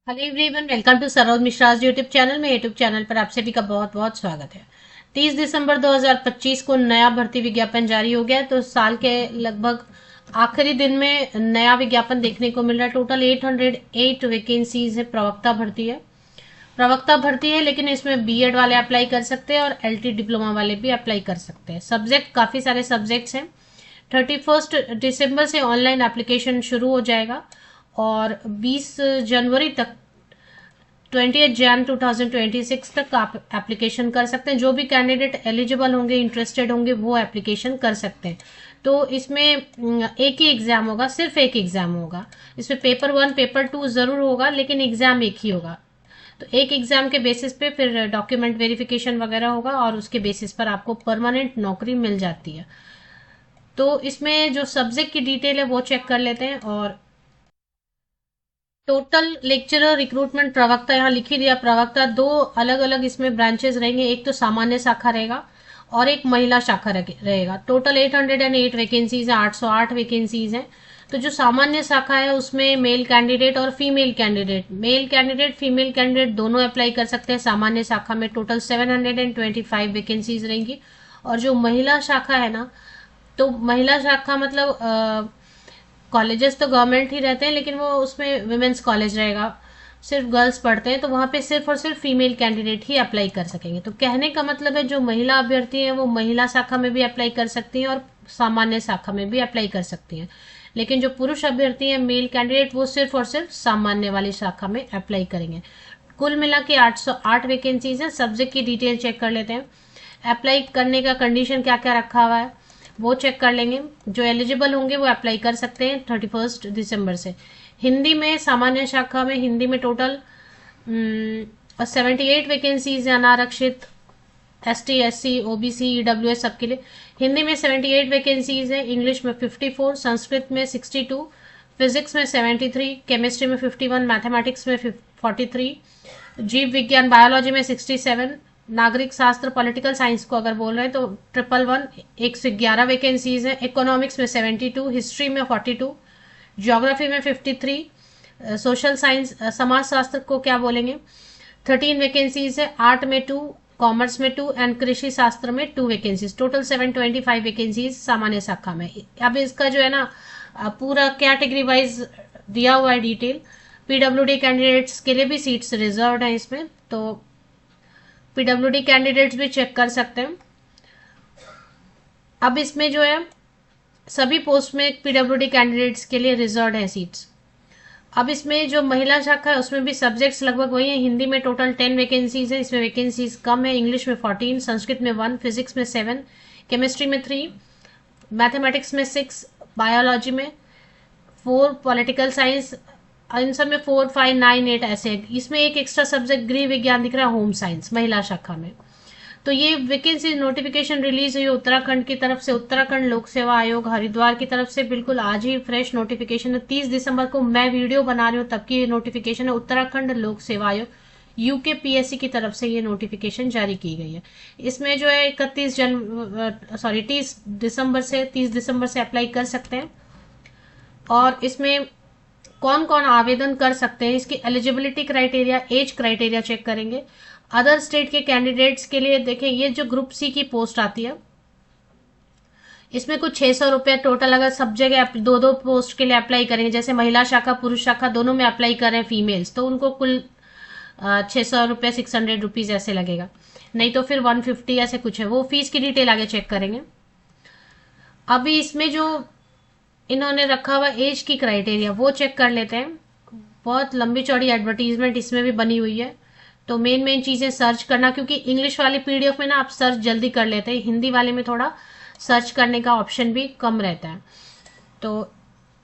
Hello everyone, welcome to Saroj Mishra's YouTube channel में। YouTube channel पर आप सभी का बहुत बहुत स्वागत है। 30 दिसंबर 2025 को नया भर्ती विज्ञापन जारी हो गया है। तो साल के लगभग आखिरी दिन में नया विज्ञापन देखने को मिल रहा है। टोटल 808 वैकेंसीज है। प्रवक्ता भर्ती है, लेकिन इसमें बीएड वाले अप्लाई कर सकते हैं और एलटी डिप्लोमा वाले भी अप्लाई कर सकते हैं। सब्जेक्ट काफ़ी सारे सब्जेक्ट्स हैं। 31 दिसंबर से ऑनलाइन एप्लीकेशन शुरू हो जाएगा और 20 जनवरी तक 28 जन 2026 तक आप एप्लीकेशन कर सकते हैं। जो भी कैंडिडेट एलिजिबल होंगे, इंटरेस्टेड होंगे, वो एप्लीकेशन कर सकते हैं। तो इसमें एक ही एग्जाम होगा, सिर्फ एक एग्जाम होगा। इसमें पेपर 1 पेपर 2 जरूर होगा, लेकिन एग्जाम एक ही होगा। तो एक एग्जाम के बेसिस पे फिर डॉक्यूमेंट वेरिफिकेशन वगैरह होगा और उसके बेसिस पर आपको परमानेंट नौकरी मिल जाती है। तो इसमें जो सब्जेक्ट की डिटेल है वो चेक कर लेते हैं। और टोटल लेक्चरर रिक्रूटमेंट प्रवक्ता यहाँ लिख ही दिया। प्रवक्ता दो अलग अलग इसमें ब्रांचेस रहेंगे। एक तो सामान्य शाखा रहेगा और एक महिला शाखा रहेगा। टोटल 808 वैकेंसीज है, 808 वैकेंसीज हैं। तो जो सामान्य शाखा है उसमें मेल कैंडिडेट और मेल कैंडिडेट फीमेल कैंडिडेट दोनों अप्लाई कर सकते हैं। सामान्य शाखा में टोटल 725 वैकेंसीज रहेंगी। और जो महिला शाखा है ना, तो महिला शाखा मतलब कॉलेजेस तो गवर्नमेंट ही रहते हैं, लेकिन वो उसमें वुमेन्स कॉलेज रहेगा, सिर्फ गर्ल्स पढ़ते हैं। तो वहाँ पे सिर्फ और सिर्फ फीमेल कैंडिडेट ही अप्लाई कर सकेंगे। तो कहने का मतलब है, जो महिला अभ्यर्थी हैं वो महिला शाखा में भी अप्लाई कर सकती हैं और सामान्य शाखा में भी अप्लाई कर सकती हैं। लेकिन जो पुरुष अभ्यर्थी हैं, मेल कैंडिडेट, वो सिर्फ और सिर्फ सामान्य वाली शाखा में अप्लाई करेंगे। कुल मिला के 808 वैकेंसीज हैं। सब्जेक्ट की डिटेल चेक कर लेते हैं। अप्लाई करने का कंडीशन क्या क्या रखा हुआ है वो चेक कर लेंगे। जो एलिजिबल होंगे वो अप्लाई कर सकते हैं 31 दिसंबर से। हिंदी में, सामान्य शाखा में हिंदी में टोटल 78 वैकेंसीज है अनारक्षित, ST SC OBC EWS सबके लिए। हिंदी में 78 वैकेंसीज है। इंग्लिश में 54, संस्कृत में 62, फिजिक्स में 73, केमिस्ट्री में 51, मैथमेटिक्स में 43, जीव विज्ञान बायोलॉजी में 67, नागरिक शास्त्र पॉलिटिकल साइंस को अगर बोल रहे हैं तो 111, 111 वैकेंसीज हैं। इकोनॉमिक्स में 72, हिस्ट्री में 42, ज्योग्राफी में 53, सोशल साइंस समाज शास्त्र को क्या बोलेंगे 13 वैकेंसीज है। आर्ट में 2, कॉमर्स में 2 एंड कृषि शास्त्र में 2 वैकेंसीज। टोटल 725 वैकेंसीज सामान्य शाखा में। अब इसका जो है ना पूरा कैटेगरी वाइज दिया हुआ है डिटेल। पीडब्ल्यूडी कैंडिडेट्स के लिए भी सीट्स रिजर्व हैं इसमें, तो पीडब्ल्यूडी कैंडिडेट्स भी चेक कर सकते हैं। अब इसमें जो है सभी पोस्ट में पीडब्ल्यूडी कैंडिडेट्स के लिए रिजर्व है सीट्स। अब इसमें जो महिला शाखा है उसमें भी सब्जेक्ट्स लगभग वही है। हिंदी में टोटल 10 वैकेंसीज है, इसमें वैकेंसीज कम है। इंग्लिश में 14, संस्कृत में 1, फिजिक्स में 7, केमिस्ट्री में 3, मैथमेटिक्स में 6, बायोलॉजी में 4, पॉलिटिकल साइंस इन सब में 4, 5, 9, 8 ऐसे है। इसमें एक एक्स्ट्रा सब्जेक्ट गृह विज्ञान दिख रहा है, होम साइंस महिला शाखा में। तो ये वैकेंसी नोटिफिकेशन रिलीज हुई उत्तराखंड की तरफ से, उत्तराखंड लोक सेवा आयोग हरिद्वार की तरफ से। बिल्कुल आज ही फ्रेश नोटिफिकेशन है। 30 दिसंबर को मैं वीडियो बना रही हूँ तब की नोटिफिकेशन है। उत्तराखंड लोक सेवा आयोग यूकेपीएससी की तरफ से ये नोटिफिकेशन जारी की गई है। इसमें जो है 30 दिसंबर से अप्लाई कर सकते हैं। और इसमें कौन कौन आवेदन कर सकते हैं, इसकी eligibility criteria, age criteria check करेंगे। अदर स्टेट के कैंडिडेट्स के लिए देखें, ये जो ग्रुप सी की पोस्ट आती है इसमें कुछ 600 रुपये टोटल। अगर सब जगह दो दो पोस्ट के लिए अप्लाई करेंगे, जैसे महिला शाखा पुरुष शाखा दोनों में अप्लाई कर रहे हैं फीमेल्स, तो उनको कुल 600 रुपये 600 रुपीज ऐसे लगेगा। नहीं तो फिर 150 ऐसे कुछ है। वो फीस की डिटेल आगे चेक करेंगे। अभी इसमें जो इन्होंने रखा हुआ एज की क्राइटेरिया वो चेक कर लेते हैं। बहुत लंबी चौड़ी एडवर्टीजमेंट इसमें भी बनी हुई है। तो मेन चीजें सर्च करना, क्योंकि इंग्लिश वाली पीडीएफ में ना आप सर्च जल्दी कर लेते हैं, हिंदी वाले में थोड़ा सर्च करने का ऑप्शन भी कम रहता है। तो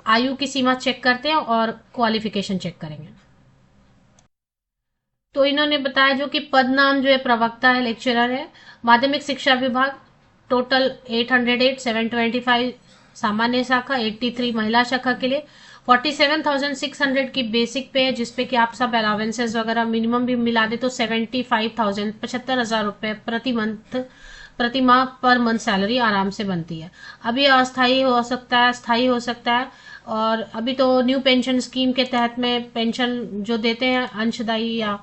आयु की सीमा चेक करते हैं और क्वालिफिकेशन चेक करेंगे। तो इन्होंने बताया जो कि पद नाम जो है प्रवक्ता है, लेक्चरर है, माध्यमिक शिक्षा विभाग। टोटल 808, 725 सामान्य शाखा, 83 महिला शाखा के लिए। 47,600 की बेसिक पे है, जिसपे कि आप सब अलावेंसेज वगैरह मिनिमम भी मिला दे तो 75,000 75,000 रुपए प्रति माह पर मंथ सैलरी आराम से बनती है। अब ये अस्थायी हो सकता है, स्थायी हो सकता है। और अभी तो न्यू पेंशन स्कीम के तहत में पेंशन जो देते हैं अंशदायी या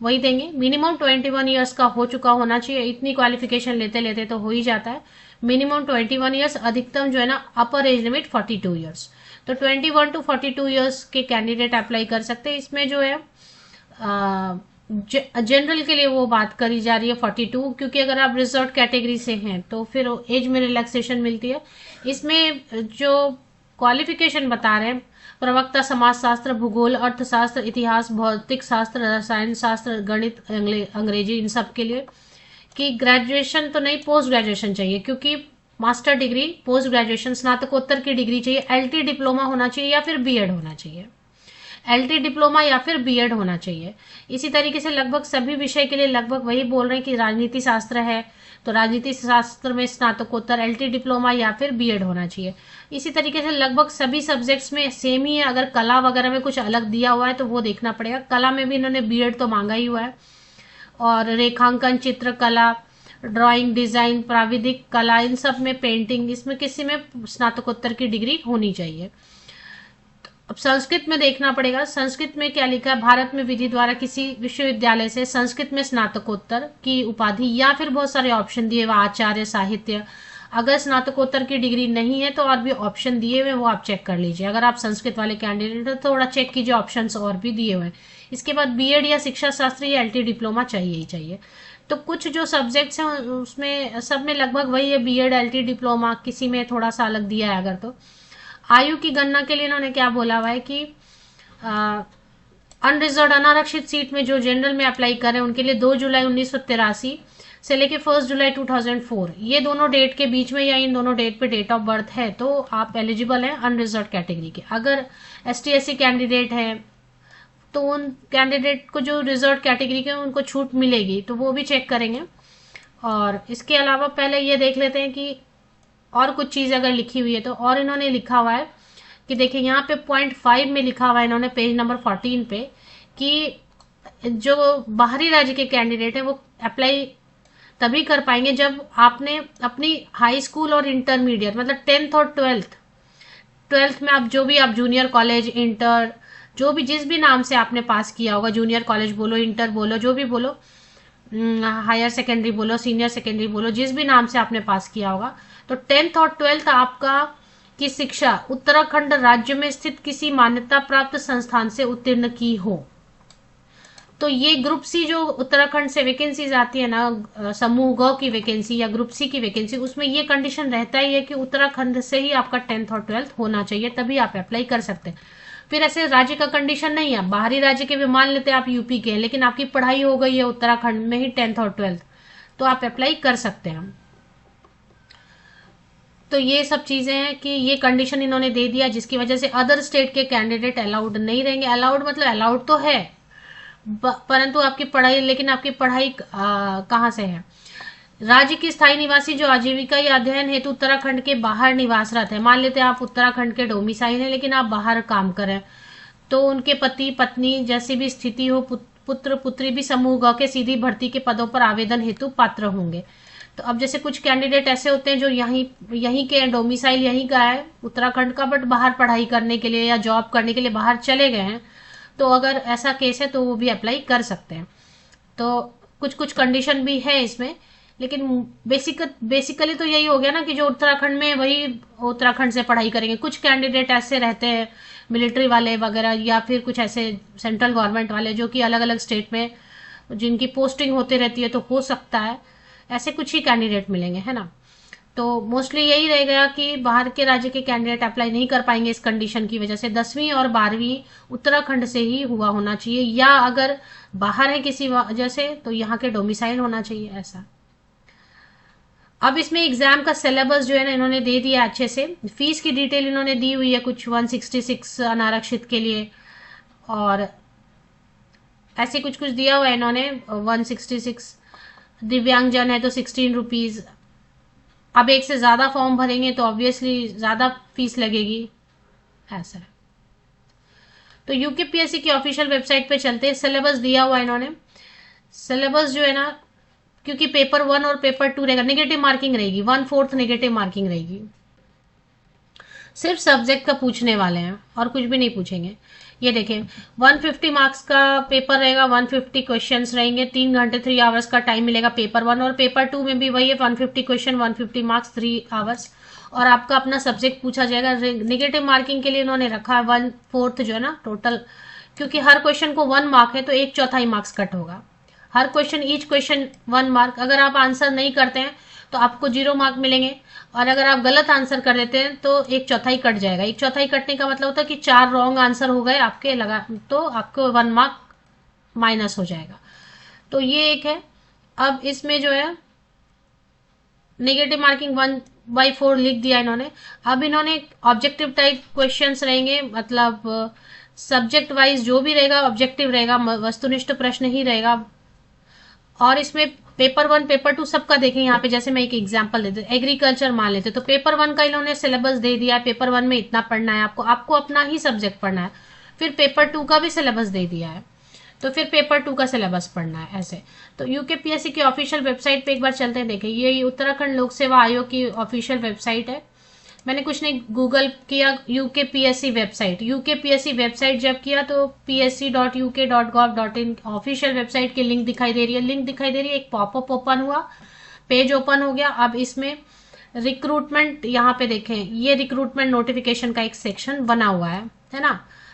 वही देंगे। मिनिमम 21 ईयर्स का हो चुका होना चाहिए, इतनी क्वालिफिकेशन लेते लेते तो हो ही जाता है। मिनिमम 21 ईयर्स, अधिकतम जो है ना अपर एज लिमिट 42 ईयर्स। तो 21 टू 42 ईयर्स के कैंडिडेट अप्लाई कर सकते हैं। इसमें जो है जनरल के लिए वो बात करी जा रही है 42, क्योंकि अगर आप रिजर्व कैटेगरी से हैं तो फिर एज में रिलैक्सेशन मिलती है। इसमें जो क्वालिफिकेशन बता रहे हैं, प्रवक्ता समाजशास्त्र, भूगोल, अर्थशास्त्र, इतिहास, भौतिक शास्त्र, रसायन शास्त्र, गणित, अंग्रेजी, इन सब के लिए कि ग्रेजुएशन तो नहीं, पोस्ट ग्रेजुएशन चाहिए, क्योंकि मास्टर डिग्री, पोस्ट ग्रेजुएशन, स्नातकोत्तर की डिग्री चाहिए, एलटी डिप्लोमा होना चाहिए या फिर बीएड होना चाहिए, एलटी डिप्लोमा या फिर बीएड होना चाहिए। इसी तरीके से लगभग सभी विषय के लिए लगभग वही बोल रहे हैं कि राजनीति शास्त्र है तो राजनीति शास्त्र में स्नातकोत्तर, एलटी डिप्लोमा या फिर बीएड होना चाहिए। इसी तरीके से लगभग सभी सब्जेक्ट्स में सेम ही है। अगर कला वगैरह में कुछ अलग दिया हुआ है तो वो देखना पड़ेगा। कला में भी इन्होंने बीएड तो मांगा ही हुआ है, और रेखांकन, चित्रकला, ड्राइंग, डिजाइन, प्राविधिक कला, इन सब में, पेंटिंग, इसमें किसी में स्नातकोत्तर की डिग्री होनी चाहिए। अब संस्कृत में देखना पड़ेगा। संस्कृत में क्या लिखा है, भारत में विधि द्वारा किसी विश्वविद्यालय से संस्कृत में स्नातकोत्तर की उपाधि, या फिर बहुत सारे ऑप्शन दिए हुए, आचार्य, साहित्य। अगर स्नातकोत्तर की डिग्री नहीं है तो और भी ऑप्शन दिए हुए, वो आप चेक कर लीजिए। अगर आप संस्कृत वाले कैंडिडेट हो तो थोड़ा चेक कीजिए, ऑप्शंस और भी दिए हुए हैं। इसके बाद बीएड या शिक्षा शास्त्र या एलटी डिप्लोमा चाहिए ही चाहिए। तो कुछ जो सब्जेक्ट्स हैं उसमें सब में लगभग वही है, बीएड, एलटी डिप्लोमा, किसी में थोड़ा सा अलग दिया है अगर तो। आयु की गणना के लिए इन्होंने क्या बोला हुआ है कि अनरिजर्व, अनारक्षित सीट में जो जनरल में अप्लाई कर रहे हैं उनके लिए 2 जुलाई 1983 से लेके 1 जुलाई 2004, ये दोनों डेट के बीच में या इन दोनों डेट पे डेट ऑफ बर्थ है तो आप एलिजिबल हैं अनरिजर्व कैटेगरी के। अगर एसटी एससी कैंडिडेट हैं तो उन कैंडिडेट को जो रिजर्व कैटेगरी के उनको छूट मिलेगी, तो वो भी चेक करेंगे। और इसके अलावा पहले ये देख लेते हैं कि और कुछ चीज अगर लिखी हुई है तो। और इन्होंने लिखा हुआ है कि देखिए यहाँ पे .5 में लिखा हुआ है इन्होंने पेज नंबर 14 पे कि जो बाहरी राज्य के कैंडिडेट है वो अप्लाई तभी कर पाएंगे जब आपने अपनी हाई स्कूल और इंटरमीडिएट, मतलब 10th और 12th में आप जो भी आप जूनियर कॉलेज, इंटर, जो भी जिस भी नाम से आपने पास किया होगा, जूनियर कॉलेज बोलो, इंटर बोलो, जो भी बोलो, हायर सेकेंडरी बोलो, सीनियर सेकेंडरी बोलो, जिस भी नाम से आपने पास किया होगा, तो 10th और 12th आपका की शिक्षा उत्तराखंड राज्य में स्थित किसी मान्यता प्राप्त संस्थान से उत्तीर्ण की हो। तो ये ग्रुप सी जो उत्तराखंड से वैकेंसीज आती है ना, समूह ग की वैकेंसी या ग्रुप सी की वैकेंसी, उसमें ये कंडीशन रहता ही है कि उत्तराखंड से ही आपका 10th और 12th होना चाहिए, तभी आप अप्लाई कर सकते हैं। फिर ऐसे राज्य का कंडीशन नहीं है, बाहरी राज्य के भी मान लेते हैं आप यूपी के, लेकिन आपकी पढ़ाई हो गई है उत्तराखंड में ही 10th और 12th, तो आप अप्लाई कर सकते हैं। तो ये सब चीजें हैं कि ये कंडीशन इन्होंने दे दिया, जिसकी वजह से अदर स्टेट के कैंडिडेट अलाउड नहीं रहेंगे। अलाउड मतलब अलाउड तो है, परंतु आपकी पढ़ाई, लेकिन आपकी पढ़ाई कहाँ से है। राज्य के स्थायी निवासी जो आजीविका या अध्ययन हेतु उत्तराखंड के बाहर निवासरत है, मान लेते हैं आप उत्तराखंड के डोमिसाइल हैं लेकिन आप बाहर काम करें, तो उनके पति पत्नी जैसी भी स्थिति हो, पुत्र पुत्री भी समूह ग के सीधी भर्ती के पदों पर आवेदन हेतु पात्र होंगे। तो अब जैसे कुछ कैंडिडेट ऐसे होते हैं जो यहीं के डोमिसाइल यहीं का है उत्तराखंड का, बट बाहर पढ़ाई करने के लिए या जॉब करने के लिए बाहर चले गए हैं, तो अगर ऐसा केस है तो वो भी अप्लाई कर सकते हैं। तो कुछ कुछ कंडीशन भी है इसमें, लेकिन बेसिकली तो यही हो गया ना कि जो उत्तराखंड में वही उत्तराखंड से पढ़ाई करेंगे। कुछ कैंडिडेट ऐसे रहते हैं मिलिट्री वाले वगैरह, या फिर कुछ ऐसे सेंट्रल गवर्नमेंट वाले जो कि अलग अलग स्टेट में जिनकी पोस्टिंग होती रहती है, तो हो सकता है ऐसे कुछ ही कैंडिडेट मिलेंगे, है ना। तो मोस्टली यही रहेगा कि बाहर के राज्य के कैंडिडेट अप्लाई नहीं कर पाएंगे इस कंडीशन की वजह से। 10वीं और 12वीं उत्तराखंड से ही हुआ होना चाहिए, या अगर बाहर है किसी वजह से तो यहाँ के डोमिसाइल होना चाहिए, ऐसा। अब इसमें एग्जाम का सिलेबस जो है ना इन्होंने दे दिया अच्छे से। फीस की डिटेल इन्होंने दी हुई है कुछ 166 अनारक्षित के लिए, और ऐसे कुछ कुछ दिया हुआ है इन्होंने 166। दिव्यांगजन है तो 16 रुपीज। अब एक से ज्यादा फॉर्म भरेंगे तो ऑब्वियसली ज्यादा फीस लगेगी, ऐसा है। तो यूकेपीएससी की ऑफिशियल वेबसाइट पे चलते हैं। सिलेबस दिया हुआ इन्होंने। सिलेबस जो है ना, क्योंकि पेपर 1 और पेपर 2 रहेगा, नेगेटिव मार्किंग रहेगी, 1/4 नेगेटिव मार्किंग रहेगी। सिर्फ सब्जेक्ट का पूछने वाले हैं और कुछ भी नहीं पूछेंगे। ये देखें 150 मार्क्स का पेपर रहेगा, 150 क्वेश्चंस रहेंगे, 3 घंटे 3 आवर्स का टाइम मिलेगा पेपर 1, और पेपर 2 में भी वही है 150 क्वेश्चन 150 मार्क्स 3 आवर्स, और आपका अपना सब्जेक्ट पूछा जाएगा। नेगेटिव मार्किंग के लिए इन्होंने रखा है 1/4 जो है ना टोटल, क्योंकि हर क्वेश्चन को 1 मार्क है तो 1/4 मार्क्स कट होगा। हर क्वेश्चन ईच क्वेश्चन 1 मार्क। अगर आप आंसर नहीं करते हैं तो आपको 0 मार्क मिलेंगे, और अगर आप गलत आंसर कर देते हैं तो 1/4 कट जाएगा। 1/4 कटने का मतलब होता है कि 4 रॉन्ग आंसर हो गए आपके लगा, तो आपको 1 मार्क माइनस हो जाएगा। तो ये एक है। अब इसमें जो है नेगेटिव मार्किंग 1/4 लिख दिया इन्होंने। अब इन्होंने ऑब्जेक्टिव टाइप क्वेश्चंस रहेंगे, मतलब सब्जेक्ट वाइज जो भी रहेगा ऑब्जेक्टिव रहेगा, वस्तुनिष्ठ प्रश्न ही रहेगा। और इसमें पेपर 1 पेपर 2 सबका देखें यहाँ पे। जैसे मैं एक एग्जांपल देते, एग्रीकल्चर मान लेते, तो पेपर 1 का इन्होंने सिलेबस दे दिया है, पेपर 1 में इतना पढ़ना है आपको, आपको अपना ही सब्जेक्ट पढ़ना है। फिर पेपर 2 का भी सिलेबस दे दिया है, तो फिर पेपर 2 का सिलेबस पढ़ना है ऐसे। तो यूकेपीएससी की ऑफिशियल वेबसाइट पे एक बार चलते हैं, देखें ये उत्तराखंड लोक सेवा आयोग की ऑफिशियल वेबसाइट है। मैंने कुछ नहीं गूगल किया, यूकेपीएससी वेबसाइट, यूकेपीएससी वेबसाइट जब किया तो psc.uk.gov.in ऑफिशियल वेबसाइट की लिंक दिखाई दे रही है। लिंक दिखाई दे रही है, एक पॉपअप ओपन हुआ, पेज ओपन हो गया। अब इसमें रिक्रूटमेंट, यहाँ पे देखें ये रिक्रूटमेंट नोटिफिकेशन का एक सेक्शन बना हुआ है ना,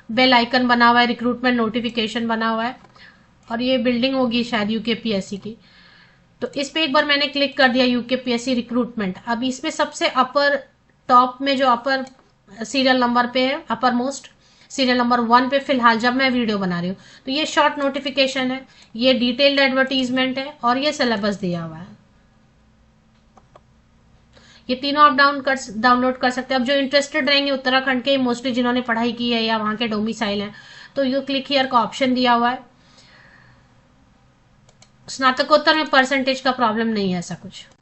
बेल आइकन बना हुआ है, रिक्रूटमेंट नोटिफिकेशन बना हुआ है, और ये बिल्डिंग होगी शायद यूकेपीएससी की। तो इस पे एक बार मैंने क्लिक कर दिया यूकेपीएससी रिक्रूटमेंट। अब इसमें सबसे अपर टॉप में जो अपर सीरियल नंबर पे है, अपर मोस्ट सीरियल नंबर 1 पे फिलहाल जब मैं वीडियो बना रही हूँ, तो ये शॉर्ट नोटिफिकेशन है, ये डिटेल्ड एडवर्टीजमेंट है, और ये सिलेबस दिया हुआ है। ये तीनों आप डाउनलोड कर सकते हैं। अब जो इंटरेस्टेड रहेंगे उत्तराखंड के मोस्टली जिन्होंने पढ़ाई की है या वहां के डोमिसाइल है, तो यू क्लिक हियर का ऑप्शन दिया हुआ है। स्नातकोत्तर में परसेंटेज का प्रॉब्लम नहीं है ऐसा कुछ।